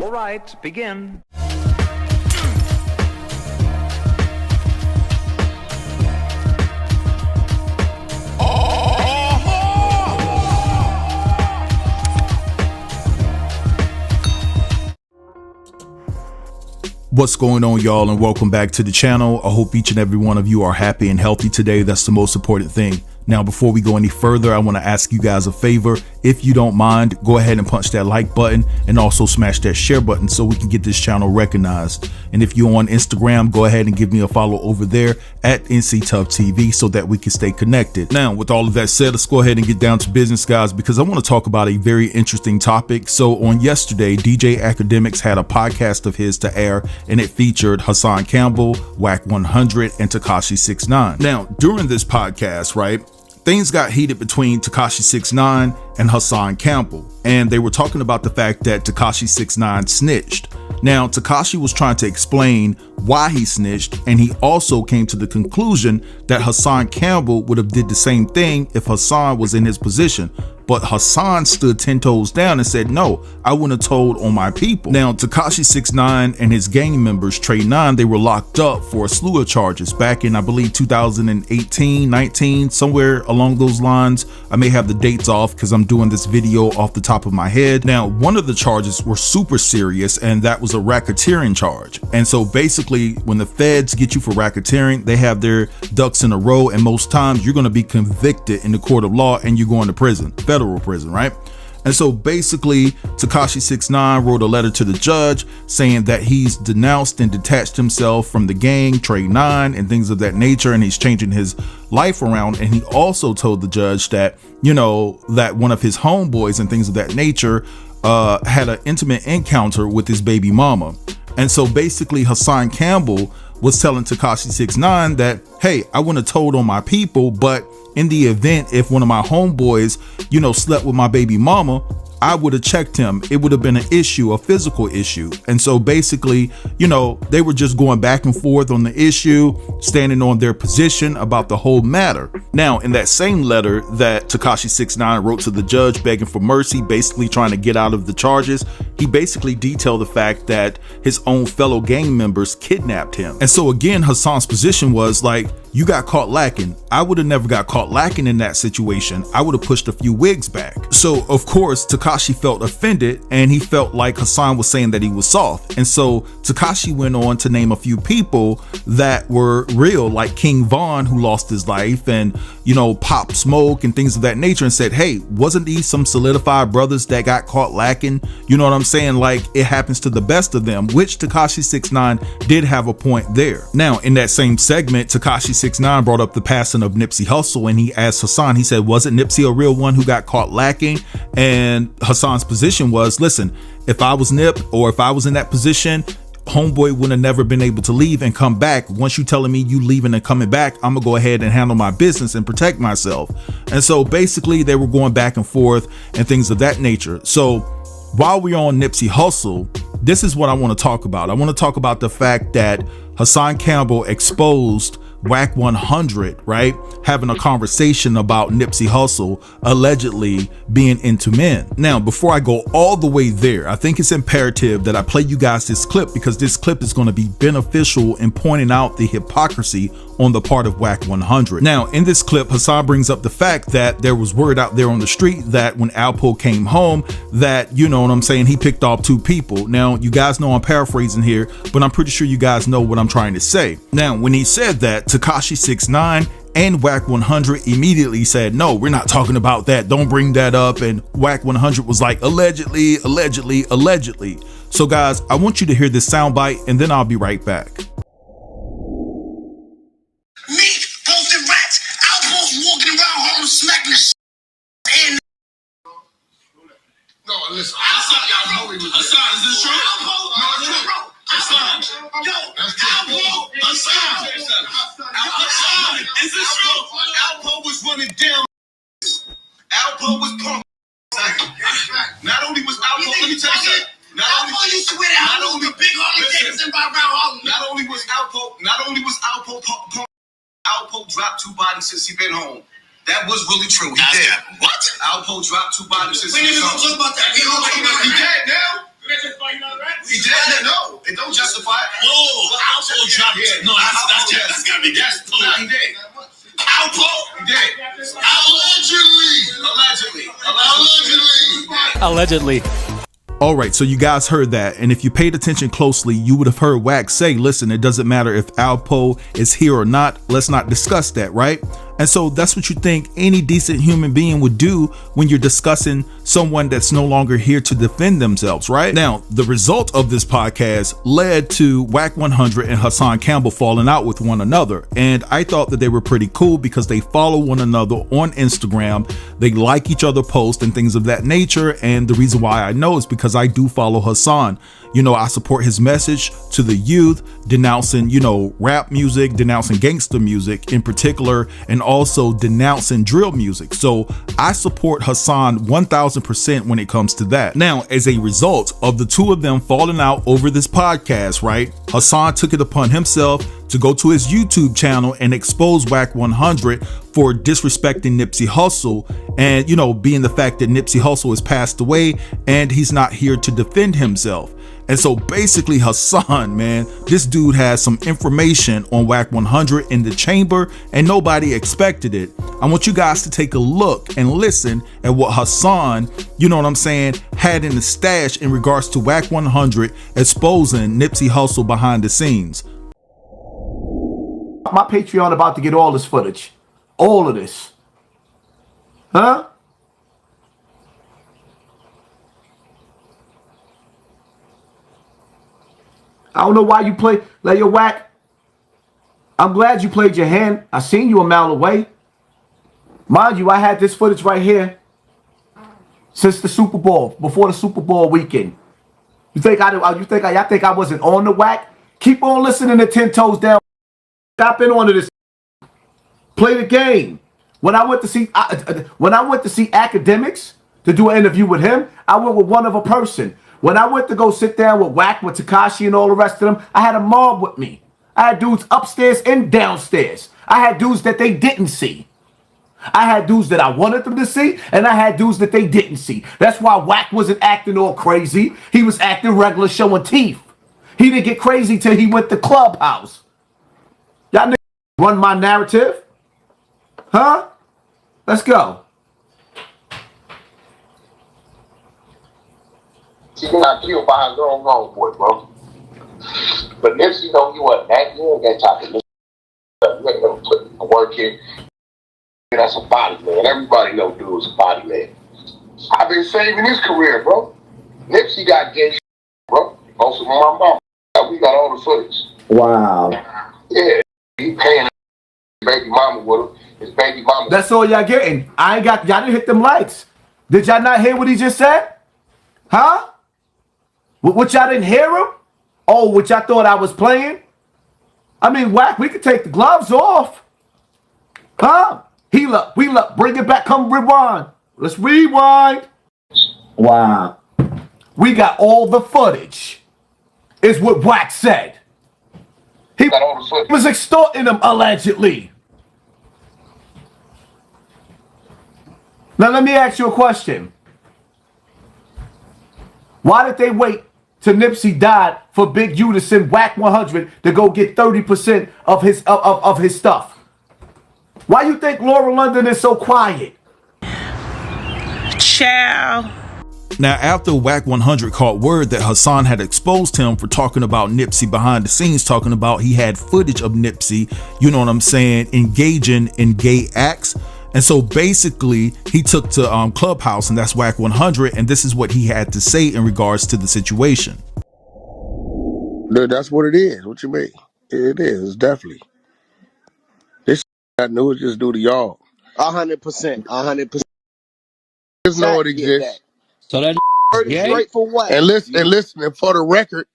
All right, begin. What's going on, y'all, and welcome back to the channel. I hope each and every one of you are happy and healthy today. That's the most important thing. Now, before we go any further, I want to ask you guys a favor. If you don't mind, go ahead and punch that like button and also smash that share button so we can get this channel recognized. And if you're on Instagram, go ahead and give me a follow over there at NCToughTV so that we can stay connected. Now, with all of that said, let's go ahead and get down to business, guys, because I want to talk about a very interesting topic. So on yesterday, DJ Academics had a podcast of his to air, and it featured Hassan Campbell, Wack 100, and Tekashi 6ix9ine. Now, during this podcast, right, things got heated between Tekashi 6ix9ine and Hassan Campbell, and they were talking about the fact that Tekashi 6ix9ine snitched. Now, Tekashi was trying to explain why he snitched, and he also came to the conclusion that Hassan Campbell would have did the same thing if Hassan was in his position. But Hassan stood 10 toes down and said, no, I wouldn't have told on my people. Now, Tekashi 6ix9ine and his gang members, Trey 9, they were locked up for a slew of charges back in, I believe, 2018, 19, somewhere along those lines. I may have the dates off because I'm doing this video off the top of my head. Now, one of the charges were super serious, and that was a racketeering charge. And so basically, when the feds get you for racketeering, they have their ducks in a row, and most times you're going to be convicted in the court of law and you're going to prison. Federal prison, right? And so basically, Tekashi 6ix9ine wrote a letter to the judge saying that he's denounced and detached himself from the gang, Trey 9, and things of that nature, and he's changing his life around. And he also told the judge that, you know, that one of his homeboys and things of that nature had an intimate encounter with his baby mama. And so basically, Hassan Campbell was telling Tekashi 6ix9ine that, hey, I wouldn't have told on my people, but in the event if one of my homeboys, you know, slept with my baby mama, I would have checked him. It would have been an issue, a physical issue. And so basically, you know, they were just going back and forth on the issue, standing on their position about the whole matter. Now, in that same letter that Tekashi 6ix9ine wrote to the judge begging for mercy, basically trying to get out of the charges, he basically detailed the fact that his own fellow gang members kidnapped him. And so again, Hassan's position was like, you got caught lacking. I would have never got caught lacking in that situation. I would have pushed a few wigs back. So of course, Tekashi felt offended, and he felt like Hassan was saying that he was soft. And so Tekashi went on to name a few people that were real, like King Von, who lost his life, and, you know, Pop Smoke and things of that nature, and said, hey, wasn't these some solidified brothers that got caught lacking? You know what I'm saying? Like, it happens to the best of them, which Tekashi 6ix9ine did have a point there. Now, in that same segment, Tekashi 6ix9ine brought up the passing of Nipsey Hussle, and he asked Hassan, he said, wasn't Nipsey a real one who got caught lacking? And Hassan's position was, listen, if I was Nip, or if I was in that position, homeboy would have never been able to leave and come back. Once you telling me you leaving and coming back, I'm gonna go ahead and handle my business and protect myself. And so basically they were going back and forth and things of that nature. So while we're on Nipsey Hussle, this is what I want to talk about. I want to talk about the fact that Hassan Campbell exposed Wack 100, right, having a conversation about Nipsey Hussle allegedly being into men. Now, before I go all the way there, I think it's imperative that I play you guys this clip, because this clip is going to be beneficial in pointing out the hypocrisy on the part of Wack 100. Now, in this clip, Hassan brings up the fact that there was word out there on the street that when Alpo came home, that, you know what I'm saying, he picked off 2 people. Now, you guys know I'm paraphrasing here, but I'm pretty sure you guys know what I'm trying to say. Now, when he said that, Tekashi 6ix9ine and Wack 100 immediately said, no, we're not talking about that. Don't bring that up. And Wack 100 was like, allegedly, allegedly, allegedly. So guys, I want you to hear this soundbite, and then I'll be right back. Walking around Harlem smacking the shit. And no, listen. Hassan, is this true? Hassan. Yo, Hassan. Is this true? Alpo was running down. Alpo was punk. Not only was Alpo, let me tell you something. Alpo used to wear that big Harley Davidson by around Harlem. Not only was Alpo punk. Alpo dropped 2 bodies since he been home. That was really true. He did. What? Alpo dropped 2 bodies since he been home. We ain't even gonna talk about that. He dead now. He did? No, it don't justify it. Whoa, Alpo dropped it. No, that's gotta be gas. He did. Alpo? He did. Allegedly. All right, so you guys heard that, and if you paid attention closely, you would have heard Wack say, listen, it doesn't matter if Alpo is here or not, let's not discuss that, right? And so that's what you think any decent human being would do when you're discussing someone that's no longer here to defend themselves, right? Now, the result of this podcast led to Wack 100 and Hassan Campbell falling out with one another. And I thought that they were pretty cool because they follow one another on Instagram. They like each other posts and things of that nature. And the reason why I know is because I do follow Hassan. You know, I support his message to the youth, denouncing, you know, rap music, denouncing gangster music in particular, and also denouncing drill music. So I support Hassan 1000% when it comes to that. Now, as a result of the two of them falling out over this podcast, right, Hassan took it upon himself to go to his YouTube channel and expose Wack 100 for disrespecting Nipsey Hussle, and, you know, being the fact that Nipsey Hussle has passed away and he's not here to defend himself. And so basically Hassan, man, this dude has some information on Wack 100 in the chamber and nobody expected it. I want you guys to take a look and listen at what Hassan, you know what I'm saying, had in the stash in regards to Wack 100 exposing Nipsey Hussle behind the scenes. My Patreon about to get all this footage. All of this. Huh? I don't know why you play like your Wack. I'm glad you played your hand. I seen you a mile away. Mind you, I had this footage right here since the Super Bowl, before the Super Bowl weekend. You think I wasn't on the Wack? Keep on listening to 10 Toes Down. Stop in onto this. Play the game. When I went to see Academics to do an interview with him, I went with one of a person. When I went to go sit down with Wack, with Tekashi and all the rest of them, I had a mob with me. I had dudes upstairs and downstairs. I had dudes that they didn't see. I had dudes that I wanted them to see, and I had dudes that they didn't see. That's why Wack wasn't acting all crazy. He was acting regular, showing teeth. He didn't get crazy till he went to Clubhouse. Y'all niggas run my narrative? Huh? Let's go. She got killed by her own homeboy, bro. But Nipsey, you know, you wasn't that. You ain't got time to you ain't never put the work in. That's a body man. Everybody know dude is a body man. I've been saving his career, bro. Nipsey got gay, bro. Also, my mom. We got all the footage. Wow. Yeah, he paying his baby mama with him. His baby mama. That's all y'all getting. Y'all didn't hit them likes. Did y'all not hear what he just said? Huh? What y'all didn't hear him? Oh, what y'all thought I was playing? I mean, Wack, we could take the gloves off. Huh? Heal up, wheel up, bring it back, come rewind. Let's rewind. Wow. We got all the footage, is what Wack said. He was extorting them, allegedly. Now, let me ask you a question. Why did they wait till Nipsey died for Big U to send Wack 100 to go get 30% of his stuff? Why you think Laura London is so quiet? Ciao. Now, after Wack 100 caught word that Hassan had exposed him for talking about Nipsey behind the scenes, talking about he had footage of Nipsey, you know what I'm saying, engaging in gay acts. And so basically he took to Clubhouse, and that's Wack 100, and this is what he had to say in regards to the situation. That's what it is. What you mean? It is. It's definitely. This I knew it just due to y'all. 100%. 100%. Just know it exists. So that Straight for what? And listen, and for the record,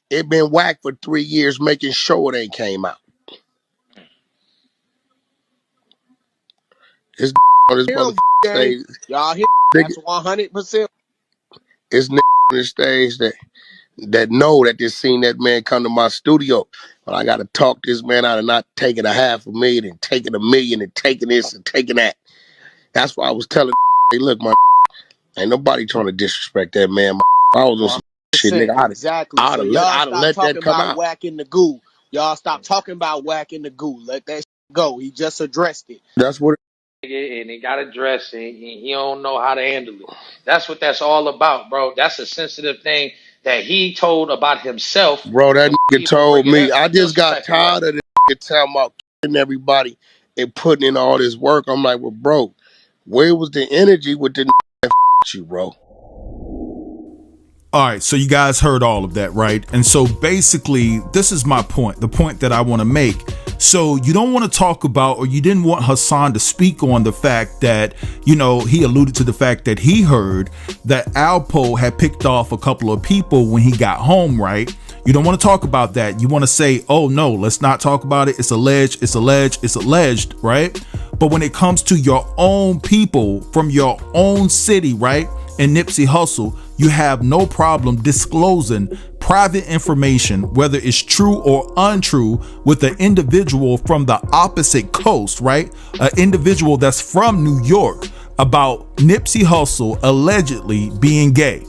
it been Wack for 3 years making sure it ain't came out. This on this motherfucking stage. Y'all hear? That's 100%. It's on the stage that know that they seen that man come to my studio. But I gotta talk this man out of not taking $500,000 and taking $1 million and taking this and taking that. That's why I was telling hey, look, my ain't nobody trying to disrespect that man. I was on some shit, nigga. 100%. Exactly. I'd So have let, y'all I'd have stop let that talking come about out. Wack in the goo. Y'all stop talking about Wack in the goo. Let that shit go. He just addressed it. That's what. And he got addressed, and he don't know how to handle it. That's what that's all about, bro. That's a sensitive thing that he told about himself. Bro, that And when nigga people bring told it me. up, I he feels just some got type of way. tired of this nigga talking about killing everybody and putting in all this work. I'm like, well, bro, where was the energy with the that you, bro? All right, so you guys heard all of that, right? And so basically, this is my point, the point that I want to make. So you don't want to talk about, or you didn't want Hassan to speak on the fact that, you know, he alluded to the fact that he heard that Alpo had picked off a couple of people when he got home, right? You don't want to talk about that. You want to say, oh no, let's not talk about it. It's alleged, it's alleged, it's alleged, right? But when it comes to your own people from your own city, right? And Nipsey Hussle, you have no problem disclosing private information, whether it's true or untrue, with an individual from the opposite coast, right? An individual that's from New York, about Nipsey Hussle allegedly being gay.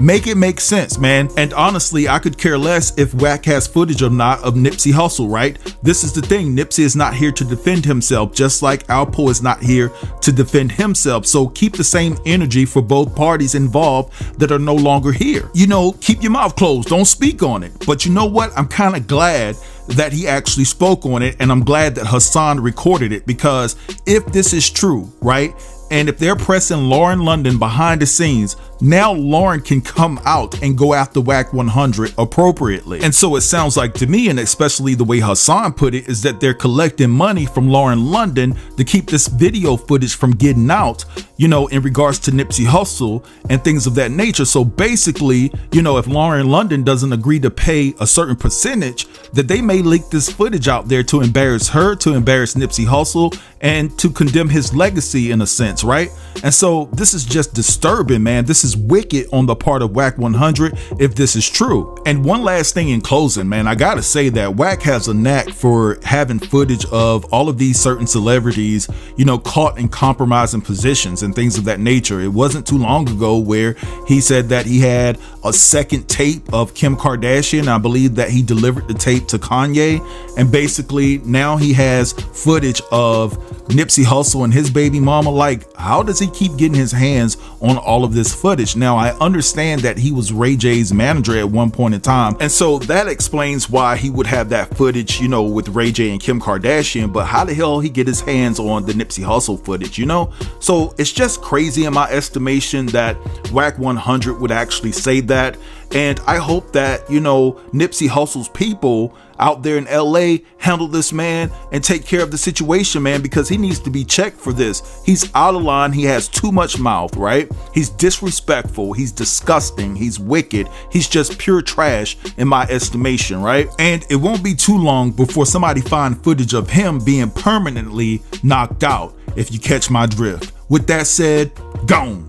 Make it make sense, man. And honestly, I could care less if Wack has footage or not of Nipsey Hussle, right? This is the thing. Nipsey is not here to defend himself, just like Alpo is not here to defend himself. So keep the same energy for both parties involved that are no longer here. You know, keep your mouth closed. Don't speak on it. But you know what? I'm kind of glad that he actually spoke on it, and I'm glad that Hassan recorded it, because if this is true, right? And if they're pressing Lauren London behind the scenes, now Lauren can come out and go after Wack 100 appropriately. And so it sounds like to me, and especially the way Hassan put it, is that they're collecting money from Lauren London to keep this video footage from getting out, you know, in regards to Nipsey Hussle and things of that nature. So basically, you know, if Lauren London doesn't agree to pay a certain percentage, that they may leak this footage out there to embarrass her, to embarrass Nipsey Hussle, and to condemn his legacy in a sense, right? And so this is just disturbing, man. This is wicked on the part of Wack 100 if this is true. And one last thing in closing, man, I gotta say that Wack has a knack for having footage of all of these certain celebrities, you know, caught in compromising positions and things of that nature. It wasn't too long ago where he said that he had a second tape of Kim Kardashian. I believe that he delivered the tape to Kanye, and basically now he has footage of Nipsey Hussle and his baby mama. Like, how does he keep getting his hands on all of this footage? Now, I understand that he was Ray J's manager at one point in time, and so that explains why he would have that footage, you know, with Ray J and Kim Kardashian. But how the hell he get his hands on the Nipsey Hussle footage, you know? So it's just crazy in my estimation that Wack 100 would actually say that. And I hope that, you know, Nipsey Hussle's people out there in LA handle this, man, and take care of the situation, man, because he needs to be checked for this. He's out of line. He has too much mouth, right? He's disrespectful. He's disgusting. He's wicked. He's just pure trash in my estimation, right? And it won't be too long before somebody find footage of him being permanently knocked out, if you catch my drift. With that said, gone.